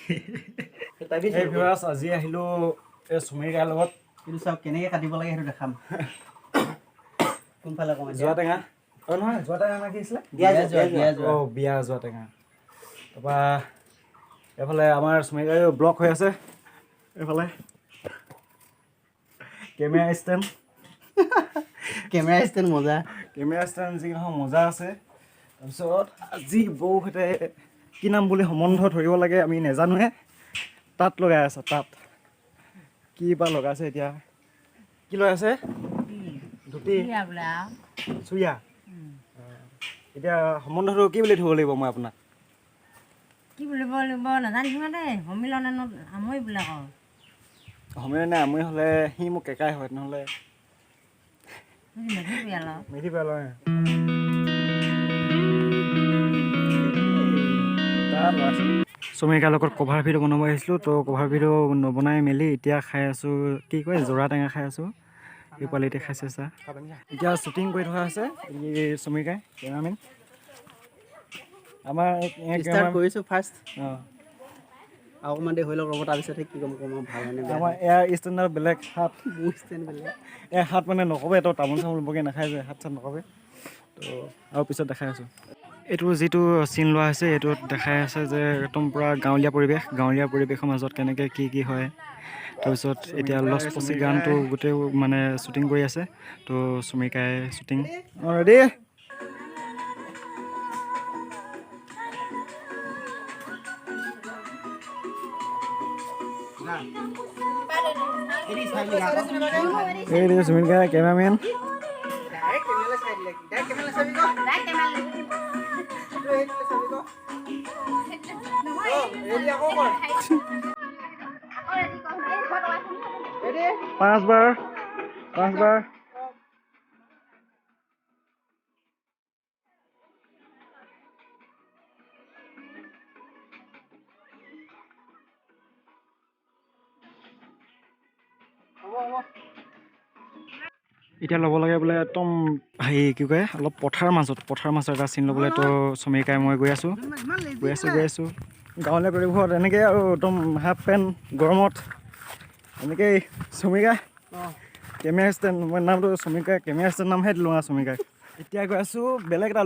এই ভিউৱাৰ্ছ আজি আহিলো এই চুমিকাৰ লগত কিন্তু সব কেনেকৈ কাটিব লাগে সেইটো দেখাম কোনফালে কম যোৱা টেঙা নহয় যোৱা টেঙা না কি আছিলে বিয়া যোৱা টেঙা তাৰপৰা এইফালে আমাৰ চুমিকাৰ ব্লক হৈ আছে এইফালে কেমেৰা ষ্টেণ্ড মজা যি নহয় মজা আছে তাৰপিছত আজি বৌহঁতে কি নাম বুলি সম্বন্ধ ধৰিব লাগে আমি নাজানোহে তাত লগাই আছে তাত কি বা লগাইছে এতিয়া কি লগাইছে ধুতি চুৰিয়া এতিয়া সম্বন্ধটো কি বুলি ধৰিব লাগিব মই আপোনাক কি বুলিব লাগিব নাজানিছোঁ দেই সমিলনত আমৈবিলাকৰ সমিলনে আমৈ হ'লে সি মোক কেকাই হয় নহ'লে মেধি পেলায় চুমিকাৰ লগত কভাৰ ভিডিঅ' বনাব আহিছিলোঁ তো কভাৰ ভিডিঅ' নবনাই মেলি এতিয়া খাই আছোঁ কি কয় জোৰা টেঙা খাই আছোঁ এই পোৱালিতে খাইছে চা এতিয়া শ্বুটিং কৰি থকা আছে এই চুমিকাই কেমেৰামেন আমাৰ ষ্টাৰ্ট কৰিছোঁ ফাৰ্ষ্ট অঁ অকণমান দেৰি হৈ লওক ৰ'ব তাৰপিছতহে কি ক'ম ভাল হয় আমাৰ এয়াৰ ষ্টেণ্ডাৰ্ড বেলেগ হাত মোৰ ষ্টেণ্ড বেলেগ হাত মানে নক'বে তো তামোল চামোল বৰকৈ নাখায় যে হাত চাত নক'বে তো আৰু পিছত দেখাই আছোঁ এইটো যিটো চিন লোৱা হৈছে এইটোত দেখাই আছে যে একদম পূৰা গাঁৱলীয়া পৰিৱেশৰ মাজত কেনেকৈ কি হয় তাৰপিছত এতিয়া লছ পচি গানটো গোটেই মানে শ্বুটিং কৰি আছে তো চুমিকাই শ্বুটিং অঁ ৰেডি এই চুমিকাই কেমেৰামেন পাঁচবাৰ এতিয়া ল'ব লাগে বোলে একদম হেৰি কি কয় অলপ পথাৰ মাজত এটা চিন ল'বলৈ তো চুমিকাই মই গৈ আছোঁ গাঁৱলীয়া পৰিৱেশত এনেকৈ আৰু একদম হাফ পেণ্ট গৰমত এনেকেই চুমিকাই কেমেৰা ষ্টেণ্ড মই নামটো চুমিকাই কেমেৰা ষ্টেণ্ড নামহে দিলোঁ আৰু চুমিকাই এতিয়া গৈ আছোঁ বেলেগ এটা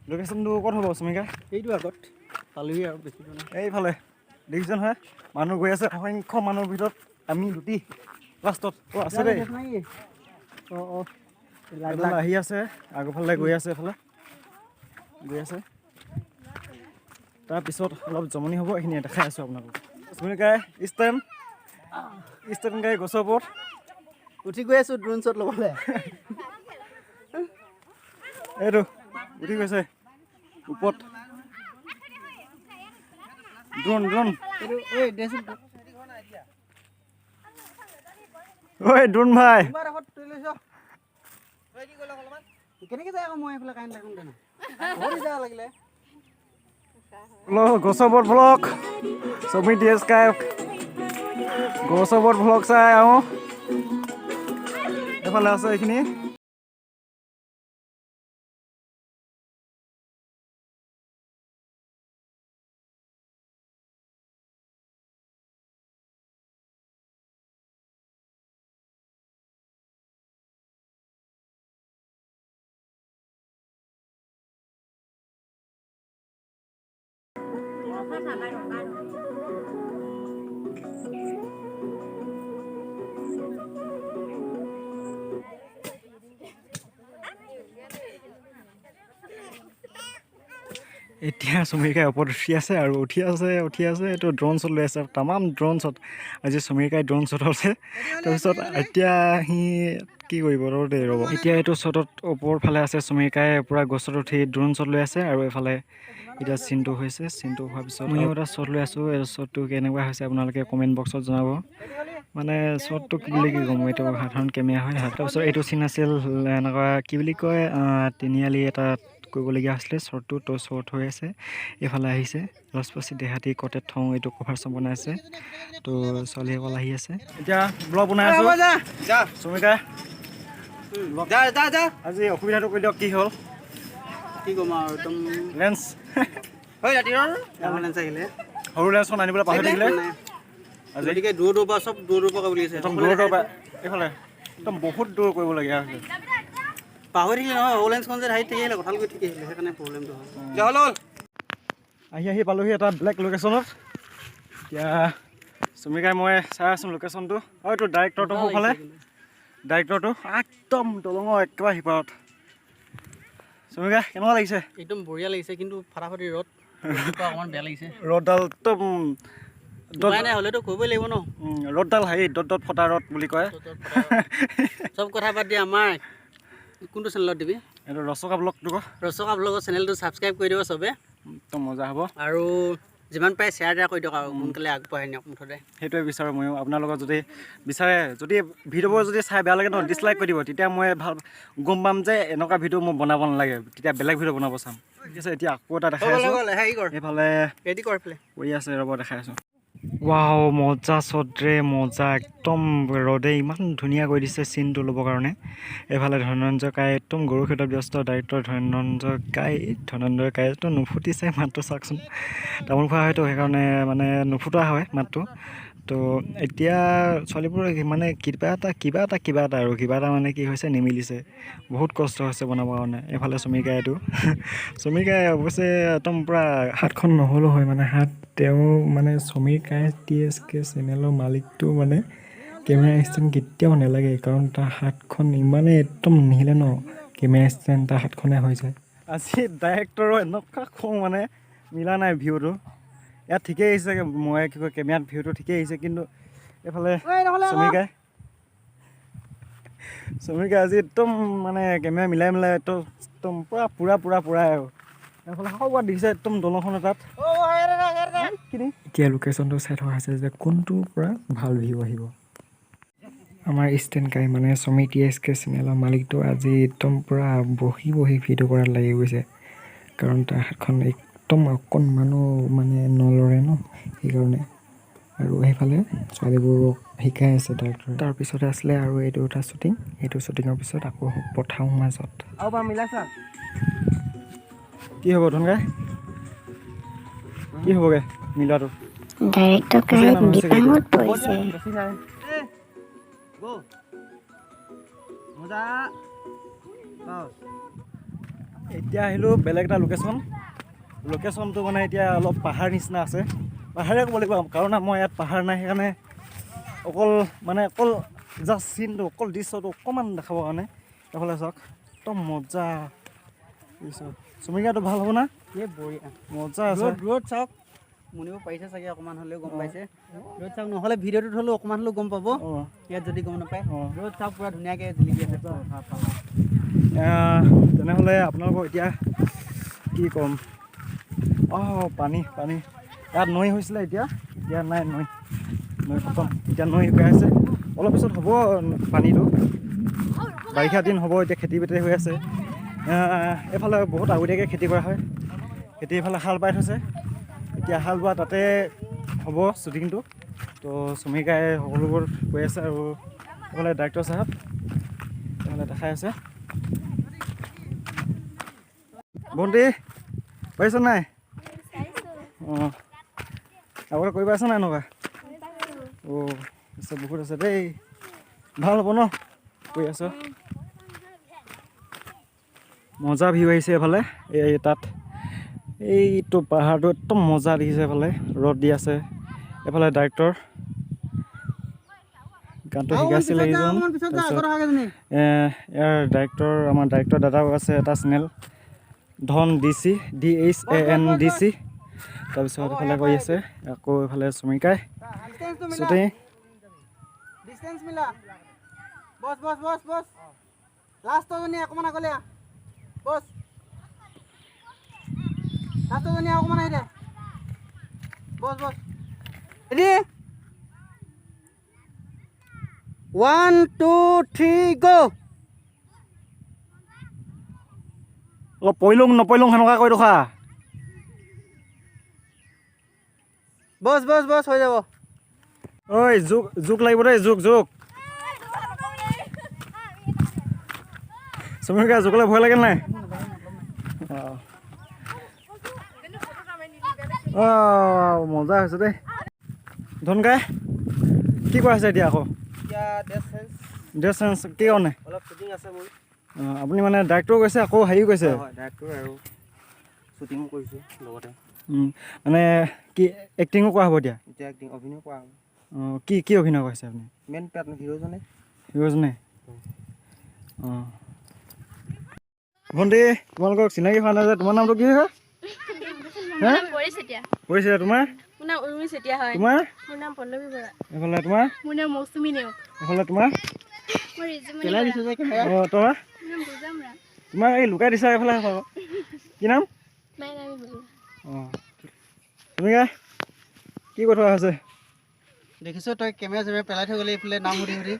লোকেশ্যনটো ক'ত হ'ব চুমিকাই এইটো আগত পালোহি আৰু বেছি এইফালে দেখিছে নহয় মানুহ গৈ আছে অসংখ্য মানুহৰ ভিতৰত আমি দুটি লাষ্টত আছে দেই আহি আছে আগৰফালে গৈ আছে তাৰপিছত অলপ জমনি হ'ব এইখিনি দেখাই আছোঁ আপোনালোকক চুমিকাই ষ্টেণ্ড গাই গছৰ ওপৰত উঠি গৈ আছোঁ ড্ৰোন শ্বট ল'বলৈ এইটো উঠি গৈছে ওপৰত ড্ৰোন ঐ ড্ৰোন ভাই কেনেকৈ যায় আকৌ মই এইফালে কাৰেণ্ট থাকোঁ তেনে যাব লাগিলে গছৰ ওপৰত ভ্লগ ব-somirtsk গছৰ ওপৰত ভ্লগ চাই আহোঁ এইফালে আছে এইখিনি এতিয়া চুমিকাই ওপৰত উঠি আছে এইটো ড্ৰোন শ্বট লৈ আছে তামাম ড্ৰোন শ্বট আজি চুমিকাই ড্ৰোন শ্বট আছে তাৰপিছত এতিয়া সি কি কৰিব ৰ'ব এতিয়া এইটো শ্বটত ওপৰৰ ফালে আছে চুমিকাই পূৰা গছত উঠি ড্ৰোন শ্বট লৈ আছে আৰু এইফালে এতিয়া চিনটো হোৱাৰ পিছত ময়ো এটা শ্বট লৈ আছোঁ এই শ্বটটো কেনেকুৱা হৈছে আপোনালোকে কমেণ্ট বক্সত জনাব মানে শ্বটটো কি বুলি ক'ম এইটো সাধাৰণ কেমেৰা হয় তাৰপিছত এইটো চিন আছিল এনেকুৱা কি বুলি কয় তিনিআলি এটাত কৰিবলগীয়া হৈছিলে শ্বৰ্টটো তো শ্বৰ্ট হৈ আছে এইফালে আহিছে লছপচি দেহাতি কটেত থওঁ এইটো কভাৰ শ্বট বনাই আছে তো ছোৱালীসকল আহি আছে এতিয়া ব্লগ বনাই আছোঁ চুমিকাই আজি অসুবিধাটো কৈ দিয়ক কি হ'ল কি ক'ম আৰু একদম লেন্স হয় ৰাতিৰ লেন্স আহিলে সৰু লেন্সখন আনিবলৈ পাহৰি থাকিলে গতিকে দূৰৰ পৰা চব দূৰৰ পৰা বুলি আছে একদম দূৰৰ পৰা এইফালে একদম বহুত দূৰ কৰিবলগীয়া হৈছে পাহৰি থাকিলে নহয় অলেঞ্চখন যে হাইট থাকিলে কঁঠাল গৈ ঠিকে আহিলে সেইকাৰণে প্ৰব্লেমটো হয় আহি পালোহি এটা ব্লেক লোকেশ্যনত এতিয়া চুমিকাই মই চাই আছোঁ লোকেশ্যনটো আৰু এইটো ডাইৰেক্টৰটো সোঁফালে ডাইৰেক্টৰটো একদম দলঙৰ একেবাৰে সিপাৰত চুমিকা কেনেকুৱা লাগিছে একদম বঢ়িয়া লাগিছে কিন্তু ফাটাফাটি ৰ'দ অকণমান বেয়া লাগিছে ৰ'দডাল একদম উপায় নাই হ'লেতো কৰিবই লাগিব ন ৰ'দডাল হেৰি দত ফটা ৰ'দ বুলি কয় চব কথা পাতি আমাৰ কোনটো চেনেলত দিবি এইটো ৰচকা ব্লগটো ক ৰচকা ব্লগৰ চেনেলটো ছাবস্ক্ৰাইব কৰি দিব চবে একদম মজা হ'ব আৰু যিমান পাৰে শ্বেয়াৰ দিয়া কৰি দিয়ক আৰু সোনকালে আগবঢ়াই নিয়ক মুঠতে সেইটোৱে বিচাৰোঁ ময়ো আপোনাৰ লগত যদি বিচাৰে যদি ভিডিঅ'বোৰ যদি চাই বেয়া লাগে ন ডিছলাইক কৰি দিব তেতিয়া মই ভাল গম পাম যে এনেকুৱা ভিডিঅ' মই বনাব নালাগে তেতিয়া বেলেগ ভিডিঅ' বনাব চাম ঠিক আছে এতিয়া আকৌ এটা দেখাই আছোঁ এইফালে ৰেডি কৰ পেলাই কৰি আছে ৰ'ব দেখাই আছোঁ ৱাও মজা চদ্ৰে মজা একদম ৰ'দে ইমান ধুনীয়া কৰি দিছে চিনটো ল'বৰ কাৰণে এইফালে ধনঞ্জয় কাই একদম গৰু ক্ষেত্ৰত ব্যস্ত ডাইৰেক্টৰ ধনঞ্জয় কাইটো নুফুটিছে মাতটো চাওকচোন তামোল খোৱা হয়তো সেইকাৰণে মানে নুফুটা হয় মাতটো তো এতিয়া ছোৱালীবোৰ মানে কিবা এটা আৰু কিবা এটা মানে কি হৈছে নিমিলিছে বহুত কষ্ট হৈছে বনাবৰ কাৰণে এইফালে চুমিকাইটো চুমিকাই অৱশ্যে একদম পূৰা হাতখন নহ'লেও হয় মানে হাত তেওঁ মানে চুমিকাই ব-somirtsk চেনেলৰ মালিকটো মানে কেমেৰা ষ্টেণ্ড কেতিয়াও নালাগে কাৰণ তাৰ হাতখন ইমানেই একদম নিহিলে ন কেমেৰা ষ্টেণ্ড তাৰ হাতখনে হৈ যায় আজি ডাইৰেক্টৰৰ এনেকুৱা খং মানে মিলা নাই ভিউটো ইয়াত ঠিকেই আহিছে মই কি কয় কেমেৰাত ভিউটো ঠিকেই আহিছে কিন্তু এইফালে চুমিকাই আজি একদম মানে কেমেৰা মিলাই একদম পুৰা আৰু এইফালে সৰুবাৰ দেখিছে একদম দলংখন তাত এতিয়া লোকেশ্যনটো চাই থকা হৈছে যে কোনটোৰ পৰা ভাল ভিউ আহিব আমাৰ ষ্টেণ্ড কাই মানে ব-somirtsk চেনেলৰ মালিকটো আজি একদম পূৰা বহি ভিডিঅ' কৰাত লাগি গৈছে কাৰণ তাৰ হাতখন একদম অকণমানো মানে নলৰে ন সেইকাৰণে আৰু সেইফালে ছোৱালীবোৰক শিকাই আছে ডাইৰেক্টৰে তাৰপিছতে আছিলে আৰু এইটো এটা শ্বুটিং এইটো শ্বুটিঙৰ পিছত আকৌ পঠাওঁ মাজত কি হ'ব ধনকাই কি হ'বগৈ মিলাটো ডাইৰেক্টৰ কাই বিপাঙত পৰিছে এতিয়া আহিলোঁ বেলেগ এটা লোকেশ্যনটো মানে এতিয়া অলপ পাহাৰ নিচিনা আছে পাহাৰে ক'ব লাগিব কাৰণ মই ইয়াত পাহাৰ নাই সেইকাৰণে অকল জাষ্ট চিনটো অকল দৃশ্যটো অকণমান দেখাবৰ কাৰণে এইফালে চাওক একদম মজা চুমিকাটো ভাল হ'ব না এই বঢ়িয়া মজা আছে ৰ'দ চাওক মুনিব পাৰিছে চাগে অকণমান হ'লেও গম পাইছে ৰ'দ চাওক নহ'লে ভিডিঅ'টোত হ'লেও অকণমান হ'লেও গম পাব ইয়াত যদি গম নাপায় ৰ'দ চাওক পূৰা ধুনীয়াকৈ জিলিকি আছে তেনেহ'লে আপোনালোকক এতিয়া কি ক'ম পানী ইয়াত নৈ হৈছিলে এতিয়া নাই নৈ খতম এতিয়া নৈ শুকাই আছে অলপ পিছত হ'ব পানীটো বাৰিষা দিন হ'ব এতিয়া খেতি বাতি হৈ আছে এইফালে বহুত আগতীয়াকৈ খেতি কৰা হয় খেতি এইফালে হাল বাই থৈছে এতিয়া হাল বোৱা তাতে হ'ব শ্বুটিংটো তো চুমিকাই সকলোবোৰ কৈ আছে আৰু এইফালে ডাইৰেক্টৰ চাহাব এইফালে দেখাই আছে ভণ্টি পাৰিছ নাই আগতে কৰিব আছে নাই এনেকুৱা বহুত আছে দেই ভাল হ'ব ন কৈ আছ মজা ভিউ আহিছে এইফালে তাত এইটো পাহাৰটো একদম মজা দেখিছে এইফালে ৰ'দ দি আছে এইফালে ডাইৰেক্টৰ গানটো শিকাইছিলে এইজন তাৰপিছত ইয়াৰ আমাৰ ডাইৰেক্টৰ দাদাও আছে এটা চেনেল ধন DHANDC তাৰপিছত এইফালে কৰি আছে আকৌ এইফালে চুমিকাই shooting One, two, three, go! অলপ পৰিলং নপৰিলং সেনেকুৱা কৰি ৰখা বছ হৈ যাব ঐ জোক লাগিব দেই জোক চুমিকা জোকলে ভয় লাগে নাই অঁ মজা হৈছে দেই ধনকাই কি কৈ আছে এতিয়া আকৌ এতিয়া ড্ৰেছ চেঞ্চ কি কাৰণে অলপ শ্বুটিং আছে মোৰ আপুনি মানে ডাইৰেক্টৰ কৈছে আকৌ হেৰিও কৈছে হয় ডাইৰেক্টৰ আৰু শ্বুটিঙো কৰিছোঁ লগতে মানে কি এক্টিঙো কৰা হ'ব এতিয়া এতিয়া এক্টিং অভিনয় কৰা হ'ব অঁ কি অভিনয় কৰিছে আপুনি মেইন হিৰোজনে হিৰোজনে অঁ ভণ্টি তোমালোকক চিনাকি হোৱা নাই যে তোমাৰ নামটো কি হয় পৰিছে তোমাৰ তোমাৰ এইফালে তোমাৰ এইফালে তোমাৰ পেলাই দিছোঁ যে অঁ তোমাৰ তোমাৰ এই লুকাই দিছা এইফালে কি নাম অঁ তুমি কি কথা আছে দেখিছোঁ তই কেমেৰা পেলাই থৈ গ'লি এইফালে নাম সুধি সুধি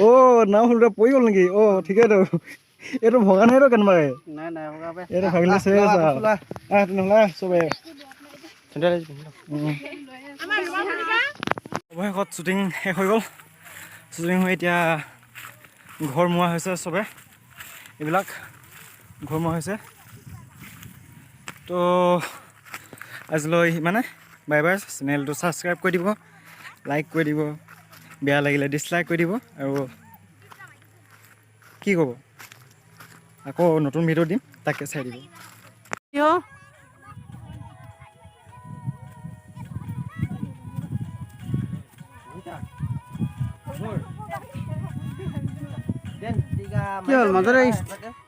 অ' নাম শুনোতে পৰি গ'ল নেকি অ' ঠিকেইতো এইটো ভগা নাইতো কেনেবাকৈ নাই ভগাবে এইটো ভাগিলে চেচ তেনেহ'লে চবে অৱশেষত শ্বুটিং শেষ হৈ গ'ল শ্বুটিং হৈ এতিয়া ঘৰ মোৱা হৈছে চবে এইবিলাক ঘৰ মোৱা হৈছে তো আজিলৈ মানে বাই বাই চেনেলটো ছাবস্ক্ৰাইব কৰি দিব লাইক কৰি দিব বেয়া লাগিলে ডিছলাইক কৰি দিব আৰু কি ক'ব আকৌ নতুন ভিডিঅ' দিম তাকে চাই দিব কি হ'ল মাজতে